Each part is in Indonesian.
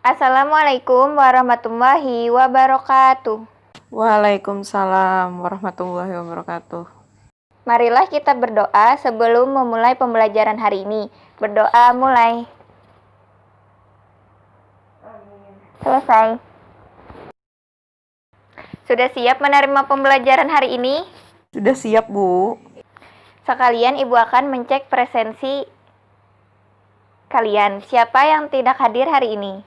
Assalamualaikum warahmatullahi wabarakatuh. Waalaikumsalam warahmatullahi wabarakatuh. Marilah kita berdoa sebelum memulai pembelajaran hari ini. Berdoa mulai. Selesai. Sudah siap menerima pembelajaran hari ini? Sudah siap, Bu. Sekalian Ibu akan mencek presensi kalian. Siapa yang tidak hadir hari ini?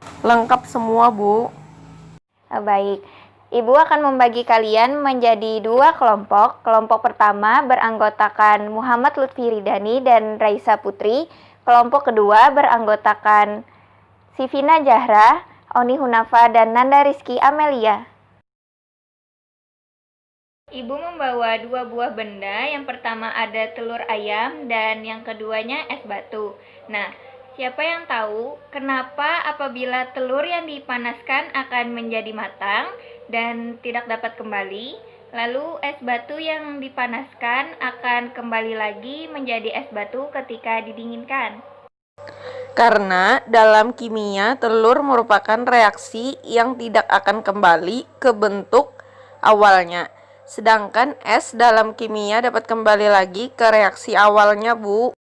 Lengkap semua, Bu. Baik. Ibu akan membagi kalian menjadi dua kelompok. Kelompok pertama beranggotakan Muhammad Lutfi Ridani dan Raisa Putri. Kelompok kedua beranggotakan Sifina Zahra, Oni Hunafa, dan Nanda Rizky Amelia. Ibu membawa dua buah benda. Yang pertama ada telur ayam dan yang keduanya es batu. Nah, siapa yang tahu kenapa apabila telur yang dipanaskan akan menjadi matang dan tidak dapat kembali, lalu es batu yang dipanaskan akan kembali lagi menjadi es batu ketika didinginkan? Karena dalam kimia telur merupakan reaksi yang tidak akan kembali ke bentuk awalnya. Sedangkan es dalam kimia dapat kembali lagi ke reaksi awalnya, Bu.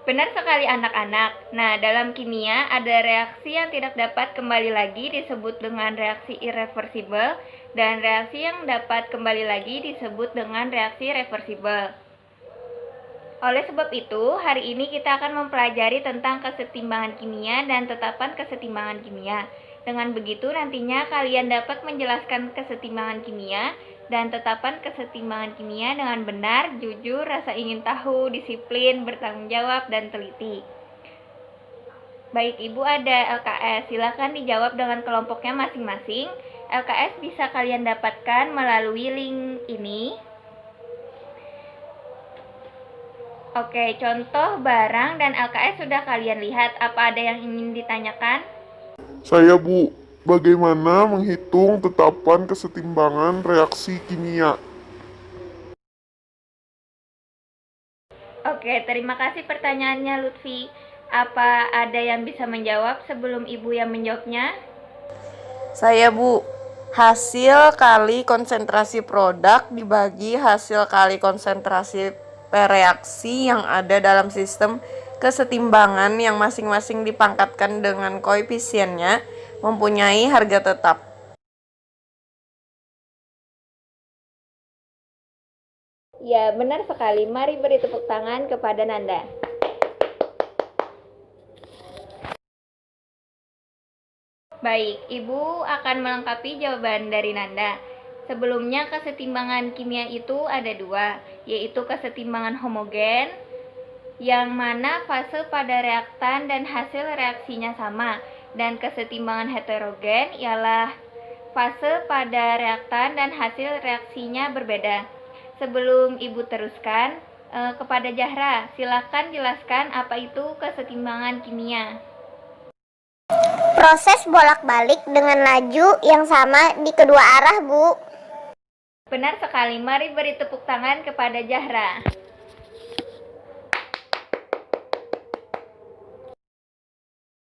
Benar sekali anak-anak. Nah, dalam kimia ada reaksi yang tidak dapat kembali lagi disebut dengan reaksi irreversibel dan reaksi yang dapat kembali lagi disebut dengan reaksi reversibel. Oleh sebab itu, hari ini kita akan mempelajari tentang kesetimbangan kimia dan tetapan kesetimbangan kimia. Dengan begitu nantinya kalian dapat menjelaskan kesetimbangan kimia dan tetapan kesetimbangan kimia dengan benar, jujur, rasa ingin tahu, disiplin, bertanggung jawab, dan teliti. Baik, Ibu ada LKS. Silakan dijawab dengan kelompoknya masing-masing. LKS bisa kalian dapatkan melalui link ini. Oke, contoh barang dan LKS sudah kalian lihat. Apa ada yang ingin ditanyakan? Saya, Bu, bagaimana menghitung tetapan kesetimbangan reaksi kimia? Oke, terima kasih pertanyaannya Lutfi. Apa ada yang bisa menjawab sebelum Ibu yang menjawabnya? Saya, Bu. Hasil kali konsentrasi produk dibagi hasil kali konsentrasi reaksi yang ada dalam sistem kesetimbangan yang masing-masing dipangkatkan dengan koefisiennya mempunyai harga tetap. Ya, benar sekali. Mari beri tepuk tangan kepada Nanda. Baik, Ibu akan melengkapi jawaban dari Nanda. Sebelumnya, kesetimbangan kimia itu ada dua, yaitu kesetimbangan homogen, yang mana fase pada reaktan dan hasil reaksinya sama, dan kesetimbangan heterogen ialah fase pada reaktan dan hasil reaksinya berbeda. Sebelum Ibu teruskan, kepada Zahra, silakan jelaskan apa itu kesetimbangan kimia. Proses bolak-balik dengan laju yang sama di kedua arah, Bu. Benar sekali, mari beri tepuk tangan kepada Zahra.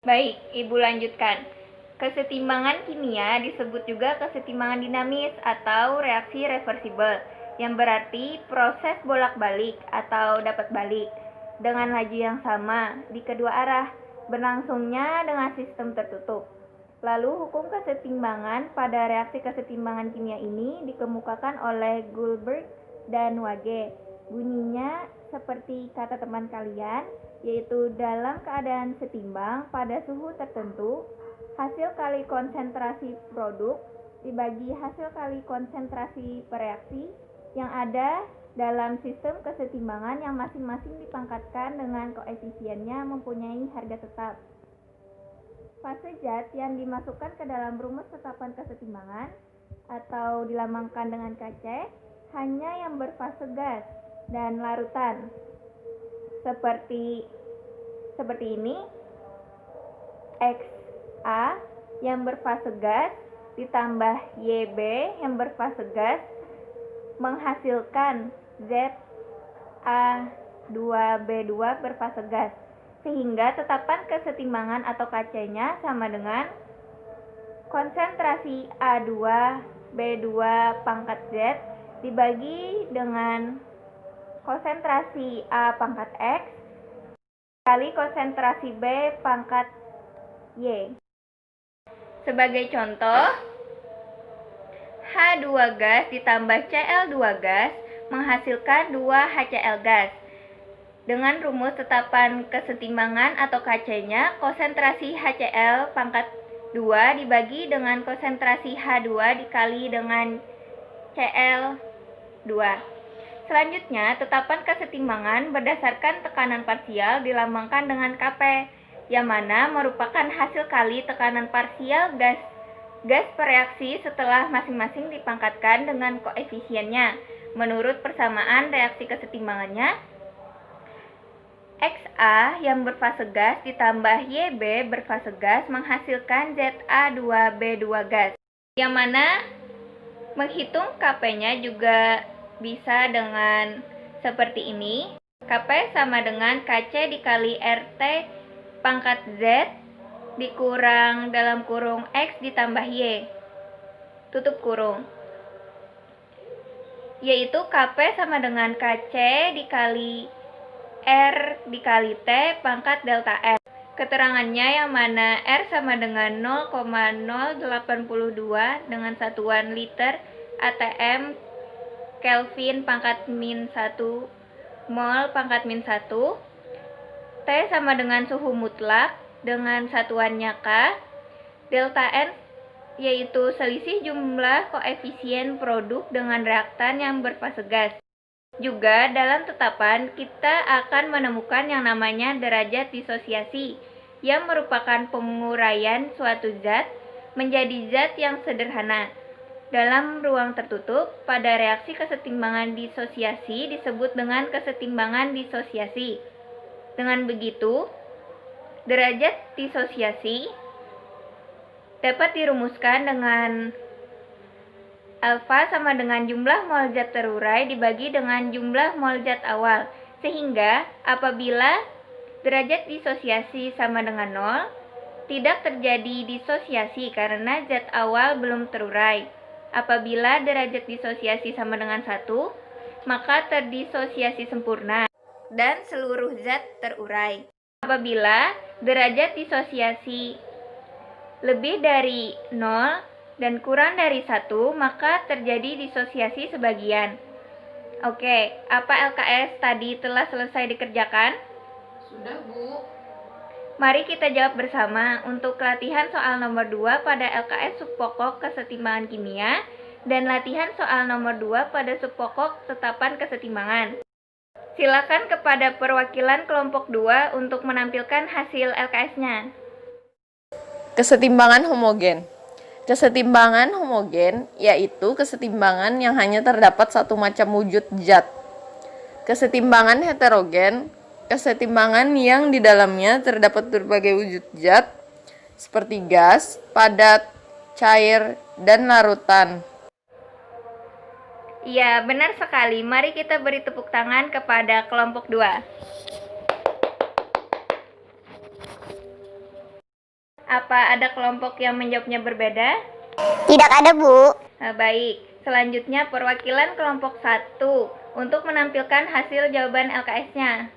Baik, Ibu lanjutkan. Kesetimbangan kimia disebut juga kesetimbangan dinamis atau reaksi reversibel, yang berarti proses bolak-balik atau dapat balik dengan laju yang sama di kedua arah, berlangsungnya dengan sistem tertutup. Lalu hukum kesetimbangan pada reaksi kesetimbangan kimia ini dikemukakan oleh Goldberg dan Wage. Bunyinya seperti kata teman kalian, yaitu dalam keadaan setimbang pada suhu tertentu, hasil kali konsentrasi produk dibagi hasil kali konsentrasi reaksi yang ada dalam sistem kesetimbangan yang masing-masing dipangkatkan dengan koefisiennya mempunyai harga tetap. Fase zat yang dimasukkan ke dalam rumus tetapan kesetimbangan atau dilambangkan dengan KC hanya yang berfase gas dan larutan. Seperti ini, XA yang berfase gas ditambah YB yang berfase gas menghasilkan ZA2B2 berfase gas, sehingga tetapan kesetimbangan atau KC-nya sama dengan konsentrasi A2 B2 pangkat Z dibagi dengan konsentrasi A pangkat X kali konsentrasi B pangkat Y. Sebagai contoh, H2 gas ditambah Cl2 gas menghasilkan 2 HCl gas. Dengan rumus tetapan kesetimbangan atau KC-nya, konsentrasi HCl pangkat 2 dibagi dengan konsentrasi H2 dikali dengan Cl2. Selanjutnya, tetapan kesetimbangan berdasarkan tekanan parsial dilambangkan dengan Kp, yang mana merupakan hasil kali tekanan parsial gas per reaksi setelah masing-masing dipangkatkan dengan koefisiennya. Menurut persamaan reaksi kesetimbangannya, XA yang berfase gas ditambah YB berfase gas menghasilkan ZA2B2 gas, yang mana menghitung Kp-nya juga bisa dengan seperti ini. Kp sama dengan Kc dikali RT pangkat Z dikurang dalam kurung X ditambah Y, tutup kurung, yaitu Kp sama dengan Kc dikali R dikali T pangkat delta S. Keterangannya yang mana R sama dengan 0,082 dengan satuan liter atm Kelvin pangkat min 1 mol pangkat min 1. T sama dengan suhu mutlak dengan satuannya K. Delta N yaitu selisih jumlah koefisien produk dengan reaktan yang berfase gas. Juga dalam tetapan kita akan menemukan yang namanya derajat disosiasi, yang merupakan penguraian suatu zat menjadi zat yang sederhana dalam ruang tertutup. Pada reaksi kesetimbangan disosiasi disebut dengan kesetimbangan disosiasi. Dengan begitu, derajat disosiasi dapat dirumuskan dengan alfa sama dengan jumlah mol zat terurai dibagi dengan jumlah mol zat awal, sehingga apabila derajat disosiasi sama dengan 0, tidak terjadi disosiasi karena zat awal belum terurai. Apabila derajat disosiasi sama dengan 1, maka terdisosiasi sempurna dan seluruh zat terurai. Apabila derajat disosiasi lebih dari 0 dan kurang dari 1, maka terjadi disosiasi sebagian. Oke, apa LKS tadi telah selesai dikerjakan? Sudah, Bu. Mari kita jawab bersama untuk latihan soal nomor 2 pada LKS subpokok kesetimbangan kimia dan latihan soal nomor 2 pada subpokok tetapan kesetimbangan. Silakan kepada perwakilan kelompok 2 untuk menampilkan hasil LKS-nya. Kesetimbangan homogen. Kesetimbangan homogen yaitu kesetimbangan yang hanya terdapat satu macam wujud zat. Kesetimbangan heterogen, kesetimbangan yang di dalamnya terdapat berbagai wujud zat seperti gas, padat, cair, dan larutan. Iya, benar sekali. Mari kita beri tepuk tangan kepada kelompok 2. Apa ada kelompok yang menjawabnya berbeda? Tidak ada, Bu. Baik, selanjutnya perwakilan kelompok 1 untuk menampilkan hasil jawaban LKS-nya.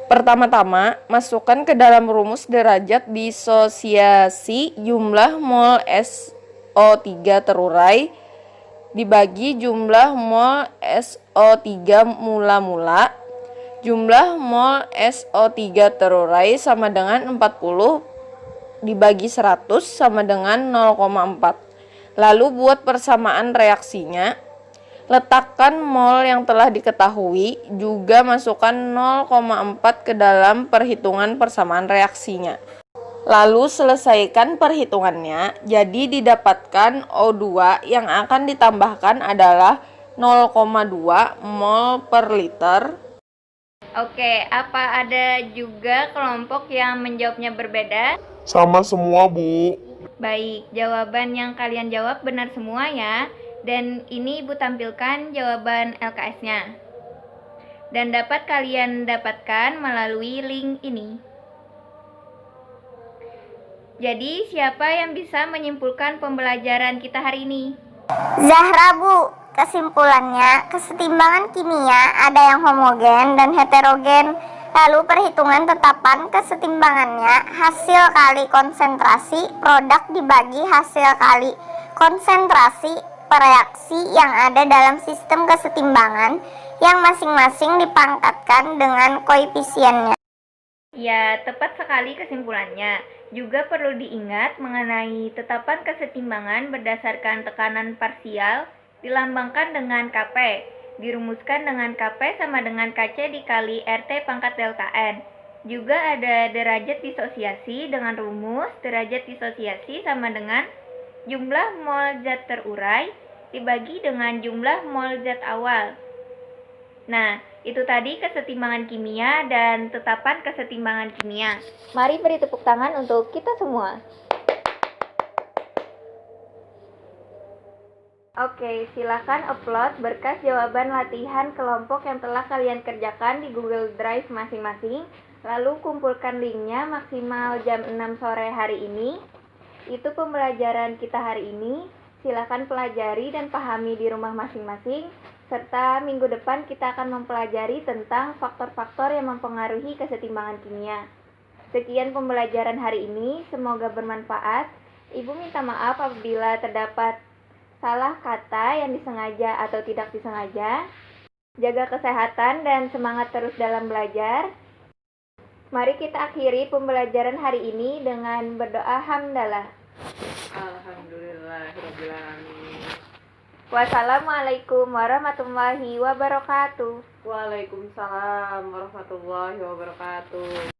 Pertama-tama, masukkan ke dalam rumus derajat disosiasi jumlah mol SO3 terurai dibagi jumlah mol SO3 mula-mula. Jumlah mol SO3 terurai sama dengan 40 dibagi 100 sama dengan 0,4. Lalu buat persamaan reaksinya. Letakkan mol yang telah diketahui, juga masukkan 0,4 ke dalam perhitungan persamaan reaksinya. Lalu selesaikan perhitungannya, jadi didapatkan O2 yang akan ditambahkan adalah 0,2 mol per liter. Oke, apa ada juga kelompok yang menjawabnya berbeda? Sama semua, Bu. Baik, jawaban yang kalian jawab benar semua ya. Dan ini Ibu tampilkan jawaban LKS-nya. Dan dapat kalian dapatkan melalui link ini. Jadi, siapa yang bisa menyimpulkan pembelajaran kita hari ini? Zahra, Bu. Kesimpulannya, kesetimbangan kimia ada yang homogen dan heterogen. Lalu perhitungan tetapan kesetimbangannya hasil kali konsentrasi produk dibagi hasil kali konsentrasi reaksi yang ada dalam sistem kesetimbangan yang masing-masing dipangkatkan dengan koefisiennya. Ya, tepat sekali kesimpulannya. Juga perlu diingat mengenai tetapan kesetimbangan berdasarkan tekanan parsial dilambangkan dengan Kp, dirumuskan dengan Kp sama dengan Kc dikali RT pangkat delta N. Juga ada derajat disosiasi dengan rumus derajat disosiasi sama dengan jumlah mol zat terurai dibagi dengan jumlah mol zat awal. Nah, itu tadi kesetimbangan kimia dan tetapan kesetimbangan kimia. Mari beri tepuk tangan untuk kita semua. Oke, silakan upload berkas jawaban latihan kelompok yang telah kalian kerjakan di Google Drive masing-masing. Lalu kumpulkan linknya maksimal jam 6 sore hari ini. Itu pembelajaran kita hari ini. Silakan pelajari dan pahami di rumah masing-masing. Serta minggu depan kita akan mempelajari tentang faktor-faktor yang mempengaruhi kesetimbangan kimia. Sekian pembelajaran hari ini, semoga bermanfaat. Ibu minta maaf apabila terdapat salah kata yang disengaja atau tidak disengaja. Jaga kesehatan dan semangat terus dalam belajar. Mari kita akhiri pembelajaran hari ini dengan berdoa hamdalah. Alhamdulillahirrahmanirrahim. Wassalamualaikum warahmatullahi wabarakatuh. Waalaikumsalam warahmatullahi wabarakatuh.